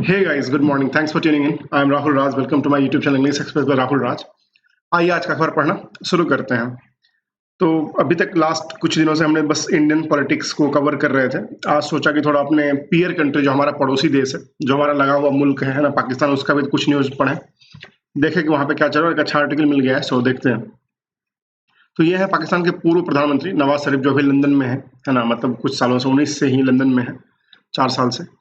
Hey guys, good morning. Thanks for tuning in. I'm Rahul Raj. Welcome to my YouTube channel English Express by Rahul Raj. आइए आज का अखबार पढ़ना शुरू करते हैं। तो अभी तक लास्ट कुछ दिनों से हमने बस इंडियन पॉलिटिक्स को कवर कर रहे थे। आज सोचा कि थोड़ा अपने पीयर कंट्री जो हमारा पड़ोसी देश है, जो हमारा लगा हुआ मुल्क है ना, पाकिस्तान, उसका भी कुछ न्यूज पढ़े, देखें कि वहां पे क्या चल रहा है। एक अच्छा आर्टिकल मिल गया है, सो देखते हैं। तो ये है पाकिस्तान के पूर्व प्रधानमंत्री नवाज शरीफ, जो अभी लंदन में है ना, मतलब कुछ सालों से 19 से ही लंदन में है, 4 साल से।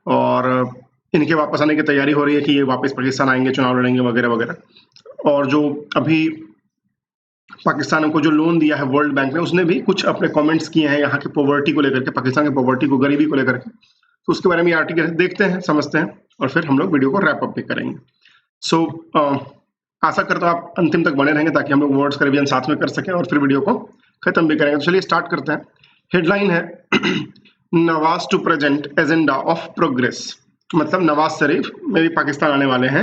और इनके वापस आने की तैयारी हो रही है कि ये वापस पाकिस्तान आएंगे, चुनाव लड़ेंगे वगैरह वगैरह। और जो अभी पाकिस्तान को जो लोन दिया है वर्ल्ड बैंक ने, उसने भी कुछ अपने कमेंट्स किए हैं यहाँ की पॉवर्टी को लेकर के, पाकिस्तान की पॉवर्टी को, गरीबी को लेकर के। तो उसके बारे में ये आर्टिकल देखते हैं, समझते हैं, और फिर हम लोग वीडियो को रैप अप भी करेंगे। सो आशा करता हूँ आप अंतिम तक बने रहेंगे ताकि हम लोग वर्ड्स का रिवीजन साथ में कर सकें और फिर वीडियो को खत्म भी करेंगे। तो चलिए स्टार्ट करते हैं। हेडलाइन है Nawaz to present agenda of progress. मतलब नवाज शरीफ में भी पाकिस्तान आने वाले हैं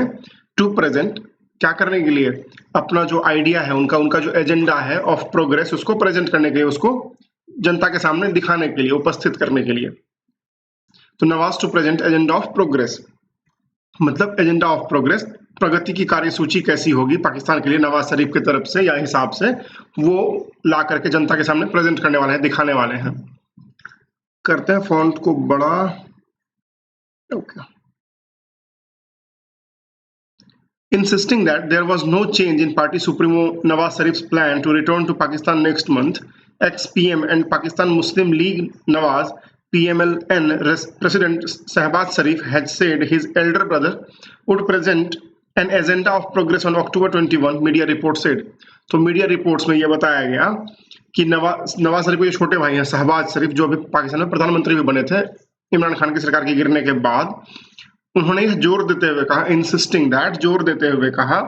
टू प्रेजेंट, क्या करने के लिए? अपना जो आइडिया है उनका जो एजेंडा है ऑफ प्रोग्रेस, उसको प्रेजेंट करने के लिए, उसको जनता के सामने दिखाने के लिए, उपस्थित करने के लिए। तो Nawaz to present agenda of progress, मतलब एजेंडा ऑफ प्रोग्रेस, प्रगति की कार्यसूची कैसी होगी पाकिस्तान के लिए नवाज शरीफ की तरफ से या हिसाब से, वो ला करके जनता के सामने प्रेजेंट करने वाले हैं, दिखाने वाले हैं। करते हैं फॉन्ट को बड़ा। Okay. Insisting that there was no change in party supremo Nawaz Sharif's plan to return to Pakistan next month, ex-PM and Pakistan Muslim League Nawaz PMLN President Shehbaz Sharif had said his elder brother would present an agenda of progress on October 21, media report said. तो media reports में यह बताया गया कि नवाज शरीफ के छोटे भाई हैं शहबाज शरीफ, जो अभी पाकिस्तान में प्रधानमंत्री भी बने थे इमरान खान की सरकार के गिरने के बाद, उन्होंने जोर देते हुए कहा, इंसिस्टिंग दैट, जोर देते हुए कहा,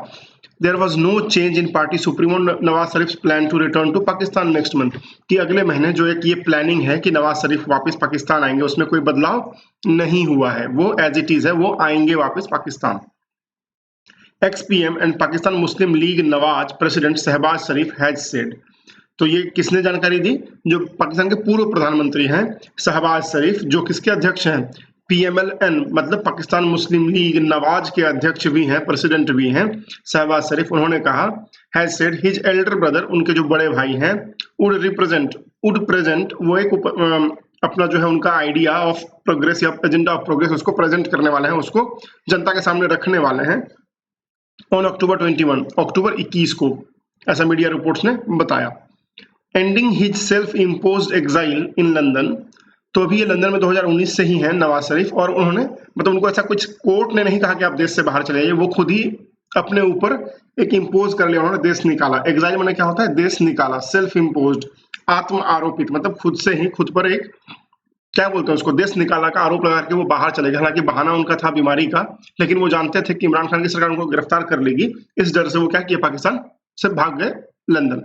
there was no change in party supremo Nawaz Sharif plan to return to Pakistan next month, कि अगले महीने जो एक ये प्लानिंग है कि नवाज शरीफ वापस पाकिस्तान आएंगे, उसमें कोई बदलाव नहीं हुआ है, वो एज इट इज है, वो आएंगे वापस Pakistan. Ex PM and Pakistan Muslim League Nawaz president Shahbaz Sharif has said. तो ये किसने जानकारी दी? जो पाकिस्तान के पूर्व प्रधानमंत्री हैं शहबाज शरीफ, जो किसके अध्यक्ष हैं? PMLN, मतलब पाकिस्तान मुस्लिम लीग नवाज के अध्यक्ष भी हैं, प्रेसिडेंट भी हैं शहबाज शरीफ। उन्होंने कहा, has said his Elder brother, उनके जो बड़े भाई हैं, वुड प्रेजेंट, वो एक अपना जो है उनका आइडिया ऑफ प्रोग्रेस या एजेंडा ऑफ प्रोग्रेस, उसको प्रेजेंट करने वाले हैं, उसको जनता के सामने रखने वाले हैं ऑन October 21, अक्टूबर 21 को, ऐसा मीडिया रिपोर्ट्स ने बताया। Ending his self imposed exile in London, तो अभी ये लंदन में 2019 से ही हैं नवाज शरीफ, और उन्होंने, मतलब उनको ऐसा कुछ कोर्ट ने नहीं कहा कि आप देश से बाहर चले जाइए, वो खुद ही अपने ऊपर एक इम्पोज कर लिया, उन्होंने देश निकाला। एग्जाइल माने क्या होता है? देश निकाला, सेल्फ इम्पोज्ड, आत्म आरोपित, मतलब खुद से ही खुद पर एक, क्या बोलते हैं उसको, देश निकाला का आरोप लगा के वो बाहर चले गए। हालांकि बहाना उनका था बीमारी का, लेकिन वो जानते थे कि इमरान खान की सरकार उनको गिरफ्तार कर लेगी, इस डर से वो क्या किया, पाकिस्तान से भाग गए London.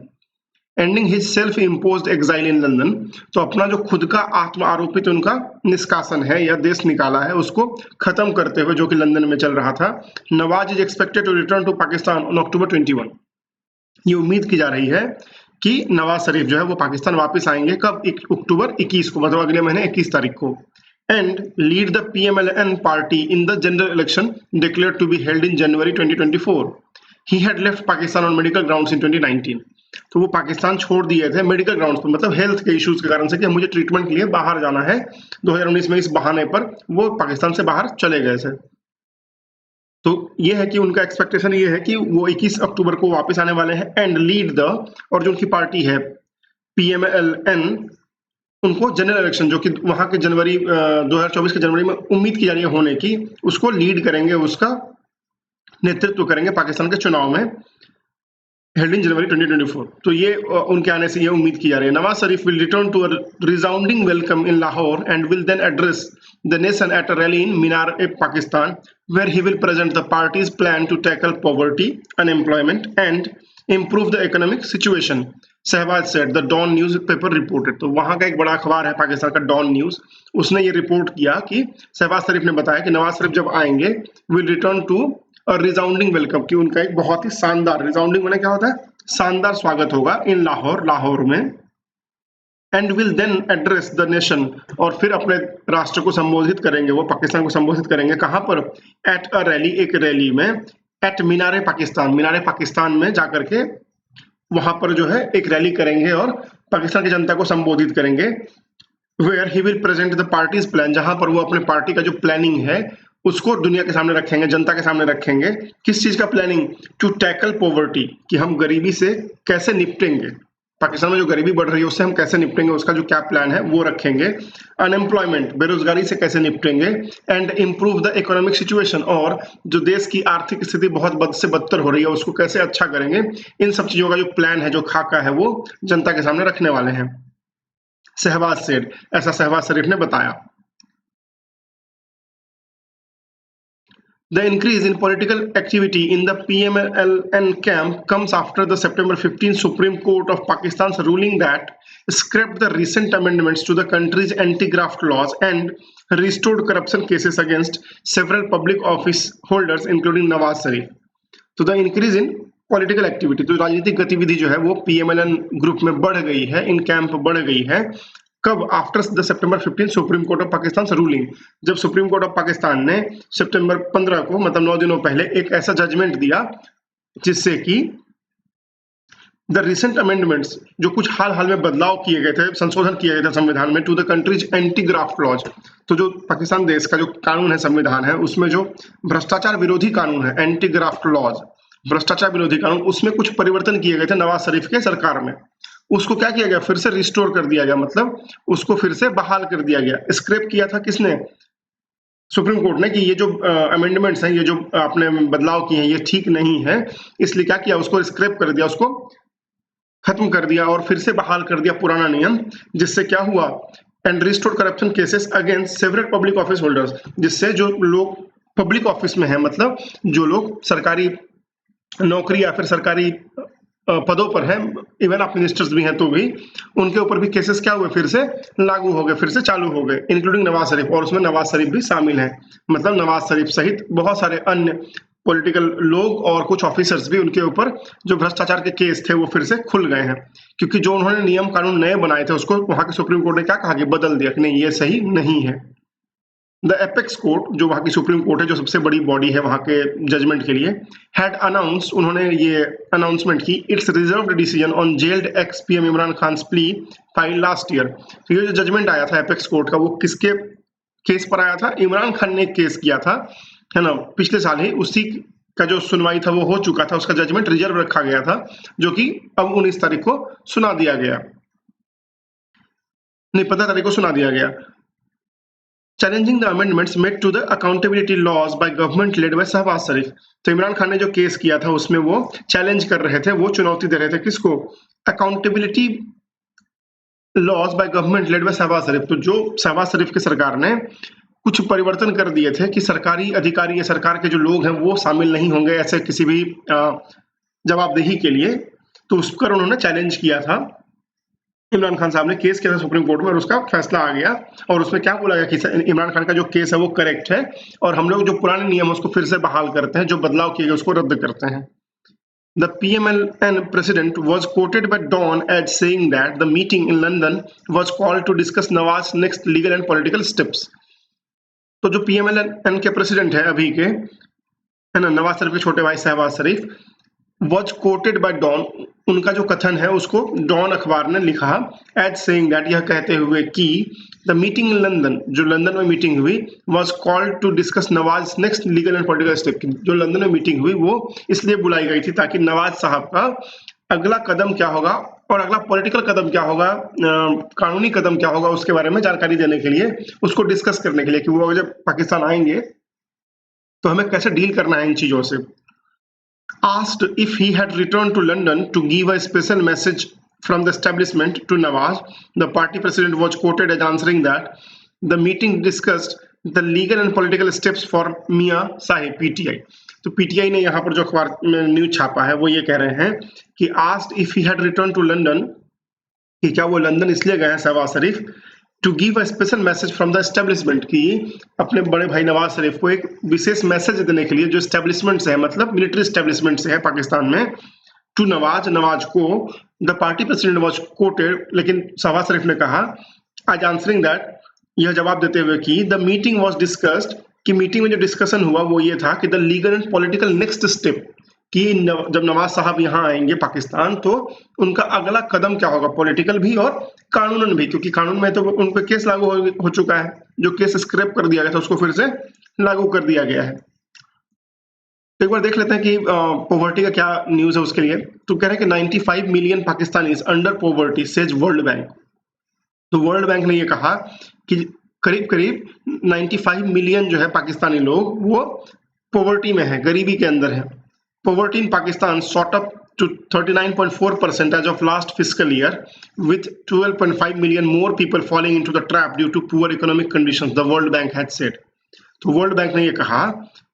Ending his self imposed exile in London, तो अपना जो खुद का आत्म आरोपित उनका निष्कासन है या देश निकाला है, उसको खत्म करते हुए, जो कि लंदन में चल रहा था, Nawaz is expected to return to Pakistan on October 21। ये उम्मीद की जा रही है कि नवाज शरीफ जो है वो पाकिस्तान वापस आएंगे, कब? अक्टूबर 21 को, मतलब अगले महीने 21 तारीख को। And lead the PMLN party in the general election declared to be held in January 2024। He had left Pakistan on medical grounds in 2019। तो वो पाकिस्तान छोड़ दिए थे मेडिकल ग्राउंड्स पर, मतलब हेल्थ के इश्यूज के कारण से, कि मुझे ट्रीटमेंट के लिए बाहर जाना है 2019 में, इस बहाने पर वो पाकिस्तान से बाहर चले गए थे। तो ये है कि उनका एक्सपेक्टेशन ये है कि वो 21 अक्टूबर को वापस आने वाले हैं। एंड लीड द, और जो उनकी पार्टी है PMLN, उनको जनरल इलेक्शन, जो कि वहां के जनवरी 2024 के जनवरी में उम्मीद की जा रही है होने की, उसको लीड करेंगे, उसका नेतृत्व करेंगे पाकिस्तान के चुनाव में, हेल्ड इन January 2024। तो ये उनके आने से ये उम्मीद की जा रही है। Nawaz Sharif will return to a resounding welcome in Lahore and will then address the nation at a rally in Minar e Pakistan, where he will present the party's plan to tackle poverty, unemployment and improve the economic situation, Shahbaz said, the Dawn newspaper reported. तो वहां का एक बड़ा अखबार है पाकिस्तान का, don news, उसने ये रिपोर्ट किया कि शहबाज शरीफ ने बताया कि नवाज शरीफ जब आएंगे, विल रिटर्न टू और रिसाउंडिंग वेलकम, कि उनका एक बहुत ही शानदार, रिसाउंडिंग माने क्या होता है? शानदार स्वागत होगा, इन लाहौर, लाहौर में, and will then address the nation, और फिर अपने राष्ट्र को संबोधित करेंगे, वो पाकिस्तान को संबोधित करेंगे। कहां पर? एट अ रैली, एक रैली में। एट मीनारे पाकिस्तान, मीनारे पाकिस्तान में जाकर के वहां पर जो है एक रैली करेंगे और पाकिस्तान की जनता को संबोधित करेंगे। Where he will present the party's plan, जहां पर वो अपने पार्टी का जो प्लानिंग है उसको दुनिया के सामने रखेंगे, जनता के सामने रखेंगे। किस चीज का प्लानिंग? टू टैकल पॉवर्टी, कि हम गरीबी से कैसे निपटेंगे, पाकिस्तान में जो गरीबी बढ़ रही है उससे हम कैसे निपटेंगे, उसका जो क्या प्लान है वो रखेंगे। अनएम्प्लॉयमेंट, बेरोजगारी से कैसे निपटेंगे। And improve the economic situation, और जो देश की आर्थिक स्थिति बहुत बद से बदतर हो रही है उसको कैसे अच्छा करेंगे। इन सब चीजों का जो प्लान है, जो खाका है, वो जनता के सामने रखने वाले हैं। शहबाज सेड, ऐसा शहबाज शरीफ ने बताया। The increase in political activity in the PMLN camp comes after the September 15 Supreme Court of Pakistan's ruling that scrapped the recent amendments to the country's anti-graft laws and restored corruption cases against several public office holders, including Nawaz Sharif. तो the increase in political activity, तो राजनीतिक गतिविधि जो है वो PMLN group में बढ़ गई है, इन कैंप बढ़ गई है। कब? After the September 15 supreme court of Pakistan ruling, जब सुप्रीम कोर्ट ऑफ पाकिस्तान ने सितंबर 15 को, मतलब 9 दिनों पहले, एक ऐसा जजमेंट दिया जिससे कि द रिसेंट अमेंडमेंट्स, जो कुछ हाल में बदलाव किए गए थे, संशोधन किए गए थे संविधान में, to the country's anti graft laws, तो जो पाकिस्तान देश का जो कानून है, संविधान है, उसमें जो भ्रष्टाचार विरोधी कानून है, एंटी ग्राफ्ट लॉज, भ्रष्टाचार विरोधी कानून, उसमें कुछ परिवर्तन किए गए थे नवाज शरीफ के सरकार में। उसको क्या किया गया? फिर से रिस्टोर कर दिया गया, मतलब उसको फिर से बहाल कर दिया गया। स्क्रैप किया था किसने? सुप्रीम कोर्ट ने, कि ये जो अमेंडमेंट्स हैं, ये जो आपने बदलाव किए हैं, ये ठीक नहीं है, इसलिए क्या किया? उसको स्क्रैप कर दिया, उसको खत्म कर दिया और फिर से बहाल कर दिया पुराना नियम। जिससे क्या हुआ? And restored corruption cases against several public office holders, जिससे जो लोग पब्लिक ऑफिस में हैं, मतलब जो लोग सरकारी नौकरी या फिर सरकारी पदों पर हैं, इवन आप मिनिस्टर्स भी हैं तो भी, उनके ऊपर भी केसेस क्या हुए? फिर से लागू हो गए, फिर से चालू हो गए, इंक्लूडिंग नवाज शरीफ, और उसमें नवाज शरीफ भी शामिल हैं। मतलब नवाज शरीफ सहित बहुत सारे अन्य पॉलिटिकल लोग और कुछ ऑफिसर्स भी, उनके ऊपर जो भ्रष्टाचार के केस थे वो फिर से खुल गए हैं, क्योंकि जो उन्होंने नियम कानून नए बनाए थे उसको वहां के सुप्रीम कोर्ट ने क्या कहा? कि बदल दिया, कि नहीं, ये सही नहीं है। द एपेक्स कोर्ट, जो वहां की सुप्रीम कोर्ट है, जो सबसे बड़ी बॉडी है वहां के जजमेंट के लिए, हैड अनाउंस, उन्होंने ये अनाउंसमेंट की, it's reserved decision on gelled x PM Imran Khan plea file last year. तो ये जो जजमेंट आया था एपेक्स कोर्ट का, वो किसके केस पर आया था? इमरान खान ने केस किया था, है ना, पिछले साल ही। उसी का जो सुनवाई था वो हो चुका था, उसका जजमेंट रिजर्व रखा गया था, जो कि अब 19 तारीख को सुना दिया गया, नहीं 15 तारीख को सुना दिया गया। Challenging the amendments made to the accountability laws by government led by Shahbaz Sharif. तो इमरान खान ने जो केस किया था उसमें वो चैलेंज कर रहे थे, वो चुनौती दे रहे थे किसको? Accountability laws by government led by Shahbaz Sharif. तो जो शहबाज शरीफ की सरकार ने कुछ परिवर्तन कर दिए थे कि सरकारी अधिकारी या सरकार के जो लोग हैं वो शामिल नहीं होंगे ऐसे किसी भी जवाबदेही के लिए, तो उस पर उन्होंने चैलेंज किया था। इमरान खान साहब ने केस किया था सुप्रीम कोर्ट में और उसका फैसला आ गया, और उसमें क्या बोला गया कि इमरान खान का जो केस है वो करेक्ट है, और हम लोग जो पुराने नियम है उसको फिर से बहाल करते हैं, जो बदलाव किए गए उसको रद्द करते हैं। The PMLN president was quoted by Dawn as saying that the meeting in London was called to discuss Nawaz's next legal and political steps. तो जो PMLN के प्रेसिडेंट है अभी के, है ना, नवाज शरीफ के छोटे भाई शहबाज शरीफ, was quoted by Dawn, उनका जो कथन है उसको डॉन अखबार ने लिखा एज सेइंग दैट, यह कहते हुए कि द मीटिंग इन लंदन, जो लंदन में मीटिंग हुई, was called to discuss Nawaz next legal and political step. जो लंदन में मीटिंग हुई वो इसलिए बुलाई गई थी ताकि नवाज साहब का अगला कदम क्या होगा और अगला पॉलिटिकल कदम क्या होगा, कानूनी कदम क्या होगा, उसके बारे में जानकारी देने के लिए, उसको डिस्कस करने के लिए कि वो जब पाकिस्तान आएंगे तो हमें कैसे डील करना है इन चीजों से। Asked if he had returned to London to give a special message from the establishment to Nawaz, the party president was quoted as answering that the meeting discussed the legal and political steps for Mia Sahib, PTI. तो PTI ने यहाँ पर जो अखबार में news छापा है वो ये कह रहे हैं कि asked if he had returned to London, कि क्या वो लंदन इसलिए गए हैं Shahbaz Sharif, to give a special message from the establishment, की अपने बड़े भाई नवाज शरीफ को एक विशेष मैसेज देने के लिए, जो एस्टेब्लिशमेंट से है, मतलब मिलिट्री एस्टेब्लिशमेंट से है पाकिस्तान में, टू नवाज को the party president was coated, लेकिन शहबाज शरीफ ने कहा आज आंसरिंग दैट, यह जवाब देते हुए कि द मीटिंग वाज डिस्कस्ड, कि मीटिंग में जो डिस्कशन हुआ वो ये था कि the legal and political next step, कि जब नवाज साहब यहाँ आएंगे पाकिस्तान तो उनका अगला कदम क्या होगा, पॉलिटिकल भी और कानूनन भी, क्योंकि कानून में तो उन पर केस लागू हो चुका है, जो केस स्क्रैप कर दिया गया था उसको फिर से लागू कर दिया गया है। तो एक बार देख लेते हैं कि पॉवर्टी का क्या न्यूज है उसके लिए। तो कह रहे हैं कि 95 million Pakistanis under poverty says world bank. तो वर्ल्ड बैंक ने ये कहा कि करीब करीब 95 मिलियन जो है पाकिस्तानी लोग वो पॉवर्टी में है, गरीबी के अंदर है। Poverty in Pakistan shot up to 39.4% as of last fiscal year, with 12.5 million more people falling into the trap due to poor economic conditions, the World Bank had said. तो वर्ल्ड बैंक ने ये कहा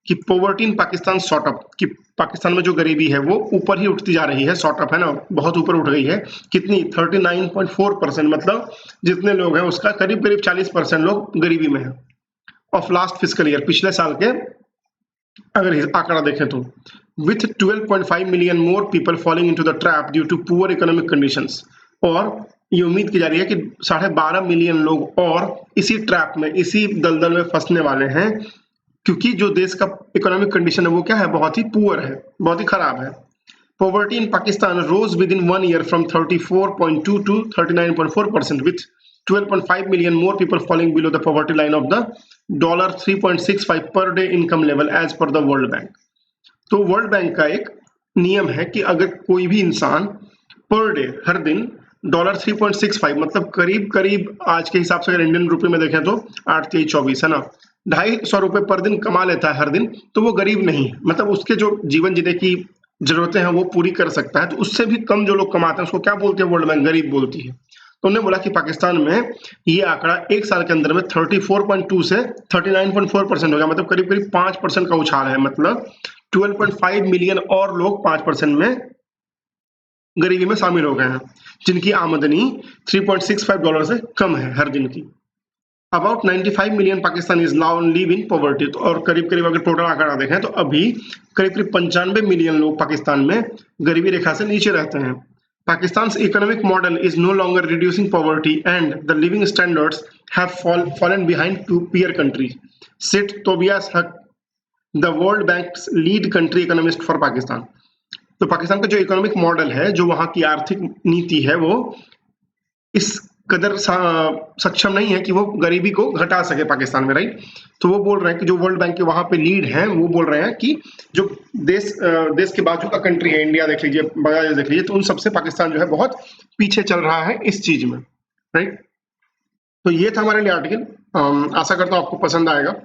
कि poverty in Pakistan shot up, कि पाकिस्तान में जो गरीबी है वो ऊपर ही उठती जा रही है, शॉट अप है ना, बहुत ऊपर उठ गई है। कितनी? 39.4%, मतलब जितने लोग हैं उसका करीब करीब 40% लोग गरीबी में है। ऑफ लास्ट फिस्कल ईयर, पिछले साल के अगर आंकड़ा देखें तो, with 12.5 million more people falling into the trap due to poor economic conditions, और ये उम्मीद की जा रही है कि 12.5 मिलियन लोग और इसी ट्रैप में, इसी दलदल में फंसने वाले हैं, क्योंकि जो देश का इकोनॉमिक कंडीशन है वो क्या है, बहुत ही पुअर है, बहुत ही खराब है। Poverty in Pakistan rose with in 1 year from 34.2 to 39.4%, with 12.5 million more people falling below the poverty line of the $3.65 per day income level as per the world bank. तो वर्ल्ड बैंक का एक नियम है कि अगर कोई भी इंसान पर डे, हर दिन $3.65, मतलब करीब करीब आज के हिसाब से अगर इंडियन रुपए में देखें तो 8-3-24 है ना, 250 रुपए पर दिन कमा लेता है हर दिन, तो वो गरीब नहीं है, मतलब उसके जो जीवन जीने की जरूरतें हैं वो पूरी कर सकता है। तो उससे भी कम जो लोग कमाते हैं उसको क्या बोलते हैं, वर्ल्ड बैंक गरीब बोलती है। तो उन्होंने बोला कि पाकिस्तान में ये आंकड़ा एक साल के अंदर में 34.2 से 39.4% हो गया, मतलब करीब करीब 5% का उछाल है, मतलब 12.5 मिलियन और लोग 5% में गरीबी में शामिल हो गए हैं, जिनकी आमदनी $3.65 से कम है हर दिन की। About 95 million Pakistanis now live in poverty, और करीब करीब अगर टोटल आंकड़ा देखें तो अभी करीब करीब 95 मिलियन लोग पाकिस्तान में गरीबी रेखा से नीचे रहते हैं। Pakistan's economic model is no longer reducing poverty and the living standards have fallen behind to peer countries, said Tobias Huq, the World Bank's lead country economist for Pakistan. तो पाकिस्तान का जो इकोनॉमिक मॉडल है, जो वहां की आर्थिक नीति है, वो इस कदर सक्षम नहीं है कि वो गरीबी को घटा सके पाकिस्तान में, राइट। तो वो बोल रहे हैं कि जो वर्ल्ड बैंक के वहां पे लीड हैं वो बोल रहे हैं कि जो देश के बाजू का कंट्री है, इंडिया देख लीजिए, बांग्लादेश देख लीजिए, तो उन सबसे पाकिस्तान जो है बहुत पीछे चल रहा है इस चीज में, राइट। तो ये था हमारे लिए आर्टिकल। आशा करता हूँ आपको पसंद आएगा।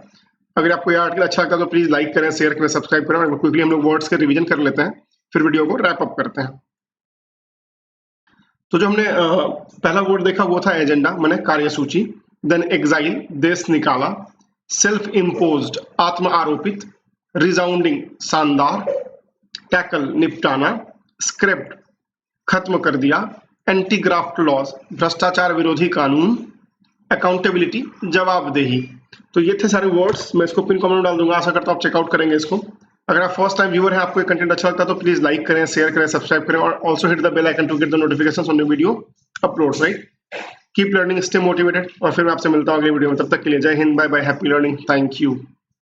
अगर आपको ये आर्टिकल अच्छा लगता है तो प्लीज लाइक करें, शेयर करें, सब्सक्राइब करें। क्विकली हम लोग वर्ड्स के रिविजन कर लेते हैं, फिर वीडियो को रैप अप करते हैं। तो जो हमने पहला वर्ड देखा वो था एजेंडा, माने कार्यसूची। देन एग्जाइल, देश निकाला। सेल्फ इम्पोज्ड, आत्म आरोपित। रिजाउंडिंग, शानदार। टैकल, निपटाना। स्क्रिप्ट, खत्म कर दिया। एंटी ग्राफ्ट लॉज, भ्रष्टाचार विरोधी कानून। अकाउंटेबिलिटी, जवाबदेही। तो ये थे सारे वर्ड्स, मैं इसको पिन कमेंट में डाल दूंगा, आशा करता हूँ आप चेकआउट करेंगे इसको। अगर आप फर्स्ट टाइम व्यूअर हैं, आपको ये कंटेंट अच्छा लगता है तो प्लीज लाइक करें, शेयर करें, सब्सक्राइब करें, और also hit the bell icon to get the notifications on the video uploads, right. Keep learning, stay motivated, और फिर मैं आपसे मिलता हूँ अगले वीडियो में। तब तक के लिए Jai Hind, bye bye, happy learning, thank you.